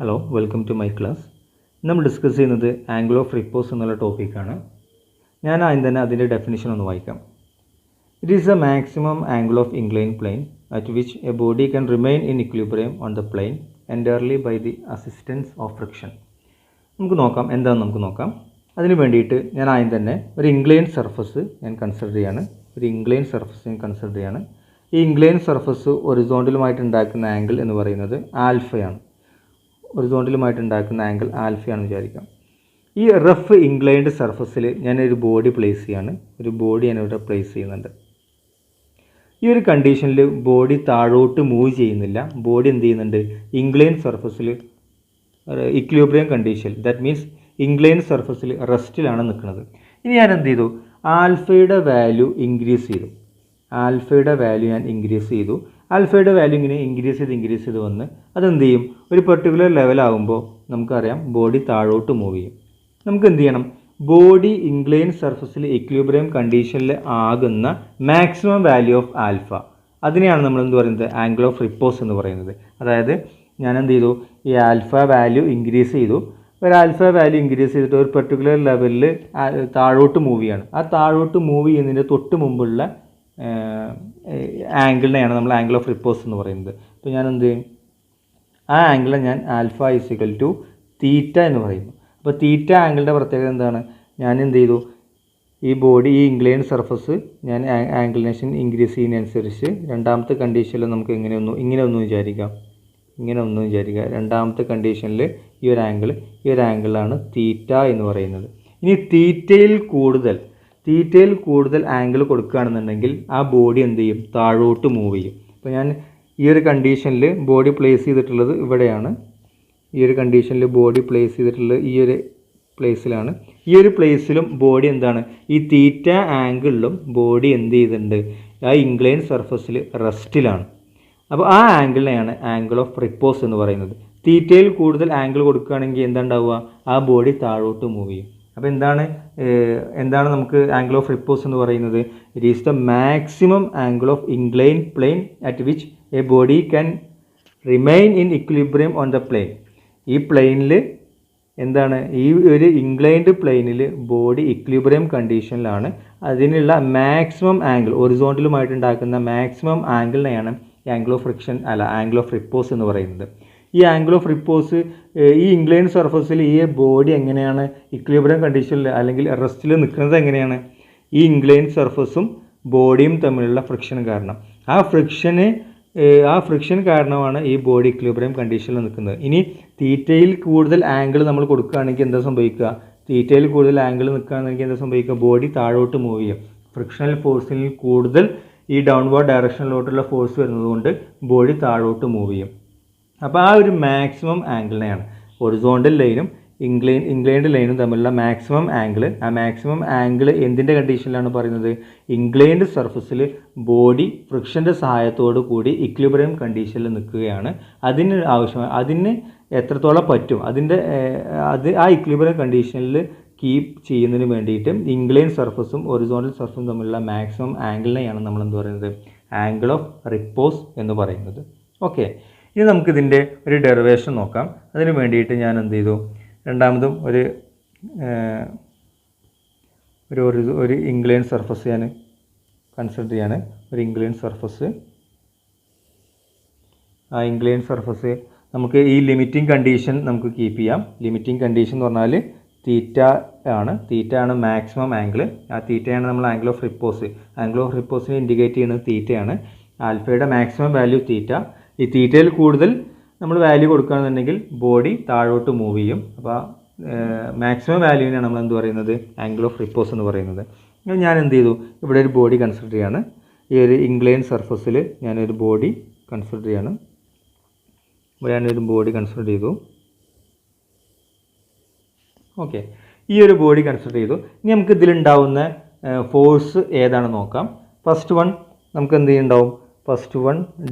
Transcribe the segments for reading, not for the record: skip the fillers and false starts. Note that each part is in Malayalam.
Hello welcome to my class. നമ്മൾ ഡിസ്കസ് ചെയ്യുന്നത് ആംഗിൾ ഓഫ് റിപ്പോസ് എന്നുള്ള ടോപ്പിക്കാണ്. ഞാൻ ആദ്യം തന്നെ അതിൻ്റെ ഡെഫിനിഷൻ ഒന്ന് വായിക്കാം. It is a maximum angle of incline plane at which a body can remain in equilibrium on the plane entirely by the assistance of friction. നമുക്ക് നോക്കാം എന്താണെന്ന് നമുക്ക് നോക്കാം. അതിന് വേണ്ടിയിട്ട് ഞാൻ ആദ്യം തന്നെ ഒരു ഇൻക്ലൈൻ സർഫസ് ഞാൻ കൺസിഡർ ചെയ്യാണ്. ഈ ഇൻക്ലൈൻ സർഫസ് ഒറിസോണ്ടലുമായിട്ട് ഉണ്ടാക്കുന്ന ആംഗിൾ എന്ന് പറയുന്നത് ആൽഫയാണ്. ആൽഫയാണെന്ന് വിചാരിക്കാം. ഈ റഫ് ഇൻക്ലൈൻഡ് സർഫസിൽ ഞാനൊരു ബോഡി പ്ലേസ് ചെയ്യാണ്. ഞാനിവിടെ പ്ലേസ് ചെയ്യുന്നുണ്ട്. ഈ ഒരു കണ്ടീഷനിൽ ബോഡി താഴോട്ട് മൂവ് ചെയ്യുന്നില്ല. ബോഡി എന്ത് ചെയ്യുന്നുണ്ട്? ഇൻക്ലൈൻ സർഫസിൽ equilibrium condition, that means incline സർഫസിൽ റെസ്റ്റിലാണ് നിൽക്കുന്നത്. ഇനി ഞാൻ എന്ത് ചെയ്തു? ആൽഫയുടെ വാല്യൂ ഇൻക്രീസ് ചെയ്തു. ആൽഫയുടെ വാല്യൂ ഇങ്ങനെ ഇൻക്രീസ് ചെയ്ത് വന്ന് അതെന്ത് ചെയ്യും? ഒരു പെർട്ടിക്കുലർ ലെവലാകുമ്പോൾ നമുക്കറിയാം ബോഡി താഴോട്ട് മൂവ് ചെയ്യും. നമുക്ക് എന്ത് ചെയ്യണം? ബോഡി ഇൻക്ലൈൻ സർഫസിൽ ഇക്വിലിബ്രിയം കണ്ടീഷനിൽ ആകുന്ന മാക്സിമം വാല്യൂ ഓഫ് ആൽഫ, അതിനെയാണ് നമ്മൾ എന്ത് പറയുന്നത്? ആംഗിൾ ഓഫ് റിപ്പോസ് എന്ന് പറയുന്നത്. അതായത് ഞാൻ എന്ത് ചെയ്തു? ഈ ആൽഫ വാല്യൂ ഇൻക്രീസ് ചെയ്തു. ഒരു പെർട്ടിക്കുലർ ലെവലിൽ താഴോട്ട് മൂവ് ചെയ്യാണ്. ആ താഴോട്ട് മൂവ് ചെയ്യുന്നതിൻ്റെ തൊട്ട് മുമ്പുള്ള ആംഗിളിനെയാണ് നമ്മൾ ആംഗിൾ ഓഫ് റിപ്പോസ് എന്ന് പറയുന്നത്. അപ്പോൾ ഞാൻ എന്ത് ചെയ്യും? ആ ആംഗിളിനെ ഞാൻ ആൽഫ ഈക്വൽ ടു തീറ്റ എന്ന് പറയുന്നു. അപ്പോൾ തീറ്റ ആംഗിളിൻ്റെ പ്രത്യേകത എന്താണ്? ഞാൻ എന്ത് ചെയ്തു? ഈ ഇൻക്ലൈൻ സർഫസ് ഞാൻ ആംഗിളിനേഷൻ ഇൻക്രീസ് ചെയ്യുന്നതനുസരിച്ച് രണ്ടാമത്തെ കണ്ടീഷനിൽ നമുക്ക് ഇങ്ങനെ ഒന്ന് വിചാരിക്കാം. രണ്ടാമത്തെ കണ്ടീഷനിൽ ഈ ഒരു ആംഗിളാണ് തീറ്റ എന്ന് പറയുന്നത്. ഇനി തീറ്റയിൽ കൂടുതൽ ആംഗിൾ കൊടുക്കുകയാണെന്നുണ്ടെങ്കിൽ ആ ബോഡി എന്ത് ചെയ്യും? താഴോട്ട് മൂവ് ചെയ്യും. അപ്പോൾ ഞാൻ ഈ ഒരു കണ്ടീഷനിൽ ബോഡി പ്ലേസ് ചെയ്തിട്ടുള്ളത് ഇവിടെയാണ്. ഈ ഒരു പ്ലേസിലാണ്. ഈ ഒരു പ്ലേസിലും ബോഡി എന്താണ്? ഈ തീറ്റ ആംഗിളിലും ബോഡി എന്ത് ചെയ്തിട്ടുണ്ട്? ആ ഇൻക്ലൈൻ സർഫസിൽ റെസ്റ്റിലാണ്. അപ്പോൾ ആ ആംഗിളിനെയാണ് ആംഗിൾ ഓഫ് റിപ്പോസ് എന്ന് പറയുന്നത്. തീറ്റയിൽ കൂടുതൽ ആംഗിൾ കൊടുക്കുകയാണെങ്കിൽ എന്താ ഉണ്ടാവുക? ആ ബോഡി താഴോട്ട് മൂവ് ചെയ്യും. അപ്പോൾ എന്താണ് നമുക്ക് ആംഗിൾ ഓഫ് റിപ്പോസ് എന്ന് പറയുന്നത്? It is the maximum angle of incline plane at which a body can remain in equilibrium on the plain. ഈ പ്ലെയിനിൽ എന്താണ്? ഈ ഒരു ഇൻക്ലൈൻഡ് പ്ലെയിനിൽ ബോഡി ഇക്വിലിബ്രിയം കണ്ടീഷനിലാണ്. അതിനുള്ള മാക്സിമം ആംഗിൾ, ഒറിസോണ്ടലുമായിട്ട് ഉണ്ടാക്കുന്ന മാക്സിമം ആംഗിളിനെയാണ് ആംഗിൾ ഓഫ് റിപ്പോസ് എന്ന് പറയുന്നത്. ഈ ആംഗിൾ ഓഫ് റിപ്പോസ് ഈ ഇൻക്ലൈൻ സർഫസിൽ ഈ ബോഡി എങ്ങനെയാണ് കാർഡിയോഗ്രാം കണ്ടീഷനിൽ അല്ലെങ്കിൽ റെസ്റ്റിൽ നിൽക്കുന്നത് എങ്ങനെയാണ്? ഈ ഇൻക്ലൈൻ സർഫസും ബോഡിയും തമ്മിലുള്ള ഫ്രിക്ഷൻ കാരണം. ആ ഫ്രിക്ഷൻ കാരണമാണ് ഈ ബോഡി ഇക്വിലിബ്രിയം കണ്ടീഷനിൽ നിൽക്കുന്നത്. ഇനി തീറ്റയിൽ കൂടുതൽ ആംഗിൾ നമ്മൾ കൊടുക്കുകയാണെങ്കിൽ എന്താ സംഭവിക്കുക? ബോഡി താഴോട്ട് മൂവ് ചെയ്യും. ഫ്രിക്ഷണൽ ഫോഴ്സിൽ കൂടുതൽ ഈ ഡൗൺവേർഡ് ഡയറക്ഷനിലോട്ടുള്ള ഫോഴ്സ് വരുന്നതുകൊണ്ട് ബോഡി താഴോട്ട് മൂവ് ചെയ്യും. അപ്പോൾ ആ ഒരു മാക്സിമം ആംഗിളിനെയാണ് ഹൊറിസോണ്ടൽ ലൈനും ഇൻക്ലൈൻഡ് ലൈനും തമ്മിലുള്ള മാക്സിമം ആംഗിൾ എന്തിൻ്റെ കണ്ടീഷനിലാണ് പറയുന്നത്? ഇൻക്ലൈൻഡ് സർഫസിൽ ബോഡി ഫ്രിക്ഷൻ്റെ സഹായത്തോടു കൂടി ഇക്വിലിബ്രിയം കണ്ടീഷനിൽ നിൽക്കുകയാണ്. അതിന് എത്രത്തോളം പറ്റും ആ ഇക്വിലിബ്രിയം കണ്ടീഷനിൽ കീപ്പ് ചെയ്യുന്നതിന് വേണ്ടിയിട്ട് ഇൻക്ലൈൻ സർഫസും ഹൊറിസോണ്ടൽ സർഫസും തമ്മിലുള്ള മാക്സിമം ആംഗിളിനെയാണ് നമ്മൾ എന്ത് പറയുന്നത്? ആംഗിൾ ഓഫ് റിപ്പോസ് എന്ന് പറയുന്നത്. ഓക്കെ, ഇനി നമുക്കിതിൻ്റെ ഒരു ഡെറിവേഷൻ നോക്കാം. അതിന് വേണ്ടിയിട്ട് ഞാൻ എന്ത് ചെയ്തു? രണ്ടാമതും ഒരു ഇൻക്ലൈൻ സർഫസ് ഞാൻ കൺസിഡർ ചെയ്യാണ്. ആ ഇൻക്ലൈൻ സർഫസ് നമുക്ക് ഈ ലിമിറ്റിംഗ് കണ്ടീഷൻ നമുക്ക് കീപ്പ് ചെയ്യാം. ലിമിറ്റിംഗ് കണ്ടീഷൻ എന്ന് പറഞ്ഞാൽ തീറ്റ ആണ് മാക്സിമം ആംഗിൾ. ആ തീറ്റയാണ് നമ്മൾ ആംഗിൾ ഓഫ് റിപ്പോസിനെ ഇൻഡിക്കേറ്റ് ചെയ്യുന്നത് തീറ്റയാണ്. ആൽഫയുടെ മാക്സിമം വാല്യൂ തീറ്റ. ഈ തീറ്റയിൽ കൂടുതൽ നമ്മൾ വാല്യൂ കൊടുക്കുകയാണെന്നുണ്ടെങ്കിൽ ബോഡി താഴോട്ട് മൂവ് ചെയ്യും. അപ്പോൾ മാക്സിമം വാല്യൂവിനാണ് നമ്മൾ എന്ത് പറയുന്നത്? ആംഗിൾ ഓഫ് റിപ്പോസ് എന്ന് പറയുന്നത്. ഞാൻ എന്ത് ചെയ്തു? ഇവിടെ ഒരു ബോഡി കൺസിഡർ ചെയ്യാണ്. ഈ ഒരു ഇൻക്ലൈൻ സർഫസിൽ ഞാനൊരു ബോഡി കൺസിഡർ ചെയ്യാണ്. ചെയ്തു. ഓക്കെ, ഈ ഒരു ബോഡി കൺസിഡർ ചെയ്തു. ഇനി നമുക്ക് ഇതിലുണ്ടാവുന്ന ഫോഴ്സ് ഏതാണെന്ന് നോക്കാം. ഫസ്റ്റ് വൺ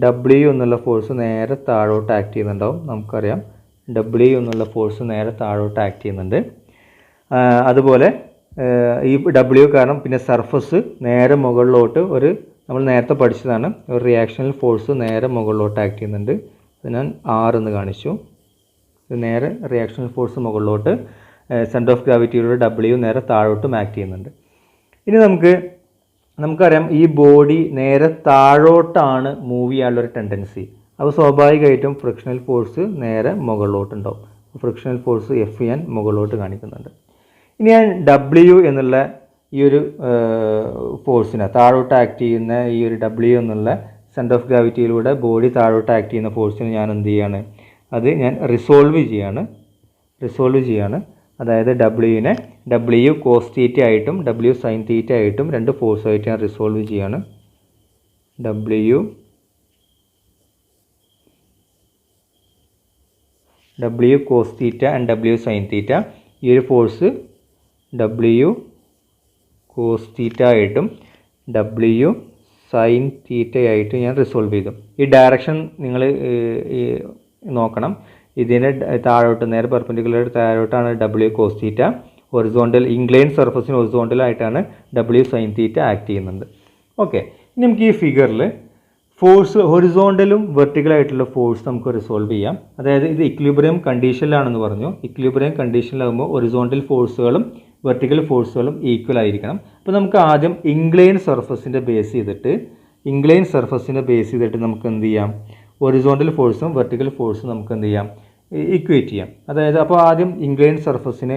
W എന്നുള്ള ഫോഴ്സ് നേരെ താഴോട്ട് ആക്ട് ചെയ്യുന്നുണ്ടാവും. നമുക്കറിയാം W എന്നുള്ള ഫോഴ്സ് നേരെ താഴോട്ട് ആക്ട് ചെയ്യുന്നുണ്ട്. അതുപോലെ ഈ W കാരണം പിന്നെ സർഫസ് നേരെ മുകളിലോട്ട് നമ്മൾ നേരത്തെ പഠിച്ചതാണ്, ഒരു റിയാക്ഷണൽ ഫോഴ്സ് നേരെ മുകളിലോട്ട് ആക്ട് ചെയ്യുന്നുണ്ട്. അത് ഞാൻ R എന്ന് കാണിച്ചു. നേരെ റിയാക്ഷണൽ ഫോഴ്സ് മുകളിലോട്ട്, സെൻറ്റർ ഓഫ് ഗ്രാവിറ്റിയിലൂടെ ഡബ്ല്യു നേരെ താഴോട്ടും ആക്ട് ചെയ്യുന്നുണ്ട്. ഇനി നമുക്കറിയാം ഈ ബോഡി നേരെ താഴോട്ടാണ് മൂവ് ചെയ്യാനുള്ളൊരു ടെൻഡൻസി. അപ്പോൾ സ്വാഭാവികമായിട്ടും ഫ്രിക്ഷണൽ ഫോഴ്സ് നേരെ മുകളിലോട്ടുണ്ടാവും. ഫ്രിക്ഷണൽ ഫോഴ്സ് എഫ് ഞാൻ മുകളിലോട്ട് കാണിക്കുന്നുണ്ട്. ഇനി ഞാൻ ഡബ്ല്യു എന്നുള്ള ഈ ഒരു ഫോഴ്സിനെ, താഴോട്ട് ആക്ട് ചെയ്യുന്ന ഈ ഒരു ഡബ്ല്യു എന്നുള്ള സെൻറ്റർ ഓഫ് ഗ്രാവിറ്റിയിലൂടെ ബോഡി താഴോട്ട് ആക്ട് ചെയ്യുന്ന ഫോഴ്സിന് ഞാൻ എന്ത് ചെയ്യാണ്, അത് ഞാൻ റിസോൾവ് ചെയ്യാണ്. അതായത് ഡബ്ല്യുവിനെ ഡബ്ല്യു കോസ് തീറ്റ ആയിട്ടും ഡബ്ല്യു സൈൻ തീറ്റ ആയിട്ടും രണ്ട് ഫോഴ്സായിട്ട് ഞാൻ റിസോൾവ് ചെയ്യാണ്. W cos theta and W sine theta, ഈ ഒരു ഫോഴ്സ് ഡബ്ല്യു കോസ് തീറ്റ ആയിട്ടും ഡബ്ല്യു സൈൻ തീറ്റ ആയിട്ടും ഞാൻ റിസോൾവ് ചെയ്തു. ഈ ഡയറക്ഷൻ നിങ്ങൾ നോക്കണം. ഇതിൻ്റെ താഴോട്ട് നേരെ പെർപെൻഡിക്കുലർ താഴോട്ടാണ് W cos theta, horizontal incline സർഫസിന് ഹൊറിസോണ്ടലായിട്ടാണ് ഡബ്ല്യു സൈൻ തീറ്റ ആക്ട് ചെയ്യുന്നുണ്ട്. ഓക്കെ, ഇനി നമുക്ക് ഈ ഫിഗറിൽ ഫോഴ്സ് ഹൊറിസോണ്ടലും വെർട്ടിക്കലായിട്ടുള്ള ഫോഴ്സ് നമുക്ക് റിസോൾവ് ചെയ്യാം. അതായത് ഇത് ഇക്വിലിബ്രിയം കണ്ടീഷനിലാണെന്ന് പറഞ്ഞു. ഇക്വിലിബ്രിയം കണ്ടീഷനിലാകുമ്പോൾ ഹൊറിസോണ്ടൽ ഫോഴ്സുകളും വെർട്ടിക്കൽ ഫോഴ്സുകളും ഈക്വൽ ആയിരിക്കണം. അപ്പോൾ നമുക്ക് ആദ്യം ഇൻക്ലൈൻ സർഫസിൻ്റെ ബേസ് ചെയ്തിട്ട് നമുക്ക് എന്ത് ചെയ്യാം, ഹൊറിസോണ്ടൽ ഫോഴ്സും വെർട്ടിക്കൽ ഫോഴ്സും നമുക്ക് എന്ത് ചെയ്യാം, ഇക്വേറ്റ് ചെയ്യാം. അതായത് അപ്പോൾ ആദ്യം ഇൻക്ലൈൻ സർഫസിന്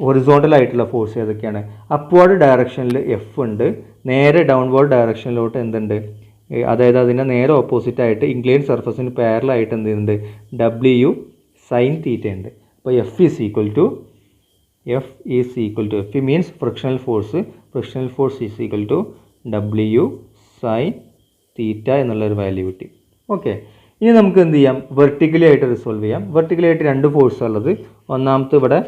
ഹൊറിസോണ്ടൽ ആയിട്ടുള്ള ഫോഴ്സ് ഏതൊക്കെയാണ്? അപ്വേർഡ് ഡയറക്ഷനിൽ എഫ് ഉണ്ട്, നേരെ ഡൗൺവേർഡ് ഡയറക്ഷനിലോട്ട് എന്തുണ്ട്, അതായത് അതിൻ്റെ നേരെ ഓപ്പോസിറ്റായിട്ട് ഇൻക്ലൈൻ സർഫസിന് പാരലായിട്ട് എന്ത് ചെയ്യുന്നുണ്ട്, ഡബ്ല്യു സൈൻ തീറ്റ ഉണ്ട്. അപ്പോൾ F is equal to F means frictional force is equal to W sine theta എന്നുള്ളൊരു വാല്യൂ കിട്ടി. ഓക്കെ, ഇനി നമുക്ക് എന്ത് ചെയ്യാം, വെർട്ടിക്കലി ആയിട്ട് റിസോൾവ് ചെയ്യാം. വെർട്ടിക്കലി ആയിട്ട് രണ്ട് ഫോഴ്സ് ഉള്ളത്. ഒന്നാമത്തെ ഇവിടെ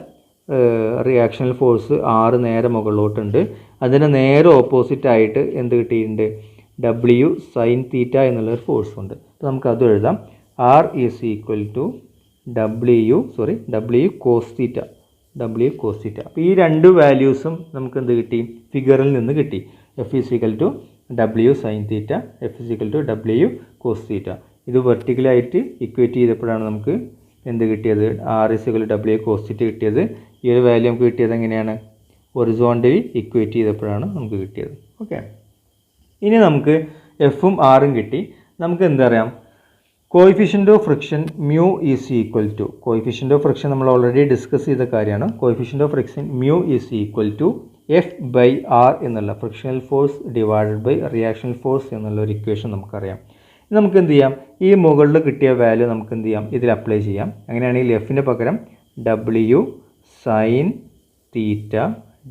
റിയാക്ഷണൽ ഫോഴ്സ് 6 നേരെ മുകളിലോട്ടുണ്ട്. അതിന് നേരെ ഓപ്പോസിറ്റായിട്ട് എന്ത് കിട്ടിയിട്ടുണ്ട്, ഡബ്ല്യു സൈൻ തീറ്റ എന്നുള്ളൊരു ഫോഴ്സ് ഉണ്ട്. അപ്പോൾ നമുക്ക് അത് എഴുതാം. R is equal to W cos theta. അപ്പോൾ ഈ രണ്ട് വാല്യൂസും നമുക്ക് എന്ത് കിട്ടി, ഫിഗറിൽ നിന്ന് കിട്ടി. F is equal to W sine theta, F is equal to W cos theta. ഇത് വെർട്ടിക്കലായിട്ട് ഇക്വേറ്റ് ചെയ്തപ്പോഴാണ് നമുക്ക് എന്ത് കിട്ടിയത്, R is equal to W cos theta കിട്ടിയത്. ഈ ഒരു വാല്യൂ നമുക്ക് കിട്ടിയത് എങ്ങനെയാണ്, ഹൊറിസോണ്ടലി ഇക്വേറ്റ് ചെയ്തപ്പോഴാണ് നമുക്ക് കിട്ടിയത്. ഓക്കെ, ഇനി നമുക്ക് എഫും ആറും കിട്ടി. നമുക്ക് എന്തറിയാം, coefficient of friction mu is equal to, coefficient of friction നമ്മൾ ഓൾറെഡി ഡിസ്കസ് ചെയ്ത കാര്യമാണ്. Coefficient of friction mu is equal to F by R എന്നുള്ള frictional force divided by reactional force എന്നുള്ള ഒരു ഇക്വേഷൻ നമുക്കറിയാം. നമുക്ക് എന്ത് ചെയ്യാം, ഈ മുകളിൽ കിട്ടിയ വാല്യൂ നമുക്ക് എന്ത് ചെയ്യാം, ഇതിൽ അപ്ലൈ ചെയ്യാം. അങ്ങനെയാണെങ്കിൽ എഫിന് പകരം W sine theta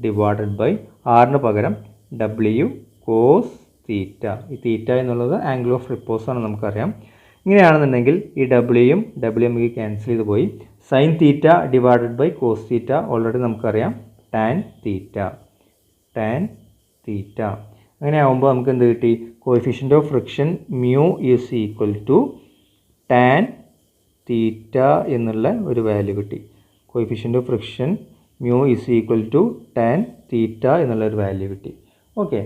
divided by ആറിന് പകരം ഡബ്ല്യു കോസ് തീറ്റ. ഈ തീറ്റ എന്നുള്ളത് ആംഗിൾ ഓഫ് റിപ്പോസ് ആണ് നമുക്കറിയാം. ഇങ്ങനെയാണെന്നുണ്ടെങ്കിൽ ഈ ഡബ്ല്യുയും നമുക്ക് ക്യാൻസൽ ചെയ്ത് പോയി. Sine theta divided by cos theta already നമുക്കറിയാം ടാൻ തീറ്റ. അങ്ങനെ ആകുമ്പോൾ നമുക്ക് എന്ത് കിട്ടി, coefficient of friction mu is equal to tan theta എന്നുള്ള ഒരു വാല്യൂ കിട്ടി. Coefficient of friction mu is equal to tan theta എന്നുള്ള ഒരു വാല്യൂ കിട്ടി. ഓക്കെ,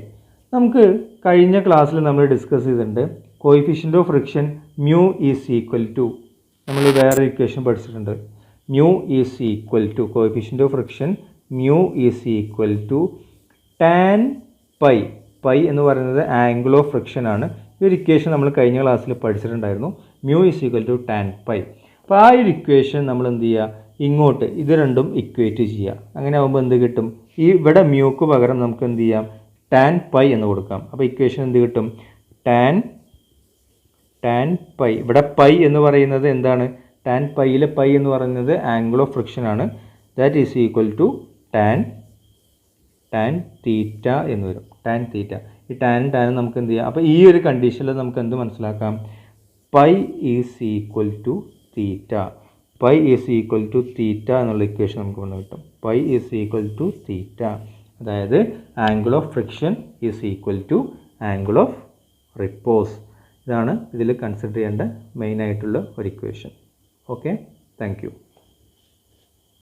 നമുക്ക് കഴിഞ്ഞ ക്ലാസ്സിൽ നമ്മൾ ഡിസ്കസ് ചെയ്തിട്ടുണ്ട് coefficient of friction mu is equal to, നമ്മൾ വേറെ ഇക്വേഷൻ പഠിച്ചിട്ടുണ്ട്. Mu is equal to coefficient of friction mu is equal to tan pi. Pi എന്ന് പറയുന്നത് ആംഗിൾ ഓഫ് ഫ്രിക്ഷൻ ആണ്. ഈ ഒരു ഇക്വേഷൻ നമ്മൾ കഴിഞ്ഞ ക്ലാസ്സിൽ പഠിച്ചിട്ടുണ്ടായിരുന്നു. Mu is equal to tan pi. അപ്പോൾ ആ ഒരു ഇക്വേഷൻ നമ്മൾ എന്ത് ചെയ്യുക, ഇങ്ങോട്ട് ഇത് രണ്ടും ഇക്വേറ്റ് ചെയ്യുക. അങ്ങനെ ആകുമ്പോൾ എന്ത് കിട്ടും, ഈ ഇവിടെ മ്യൂക്ക് പകരം നമുക്ക് എന്ത് ചെയ്യാം, ടാൻ പൈ എന്ന് കൊടുക്കാം. അപ്പോൾ ഇക്വേഷൻ എന്ത് കിട്ടും, ടാൻ പൈ. ഇവിടെ പൈ എന്ന് പറയുന്നത് എന്താണ്, ടാൻ പൈയിലെ പൈ എന്ന് പറയുന്നത് ആംഗിൾ ഓഫ് ഫ്രിക്ഷൻ ആണ്. That is equal to tan theta എന്ന് വരും. Tan theta. ഈ ടാനും നമുക്ക് എന്ത് ചെയ്യാം, അപ്പോൾ ഈ ഒരു കണ്ടീഷനിൽ നമുക്ക് എന്ത് മനസ്സിലാക്കാം, pi is equal to theta. Pi is equal to theta എന്നുള്ള ഇക്വേഷൻ നമുക്ക് വന്ന് കിട്ടും. Pi is equal to theta, അതായത് angle of friction is equal to angle of repose. ഇതാണ് ഇതിൽ കൺസിഡർ ചെയ്യേണ്ട മെയിനായിട്ടുള്ള ഒരു ഇക്വേഷൻ. Okay, thank you.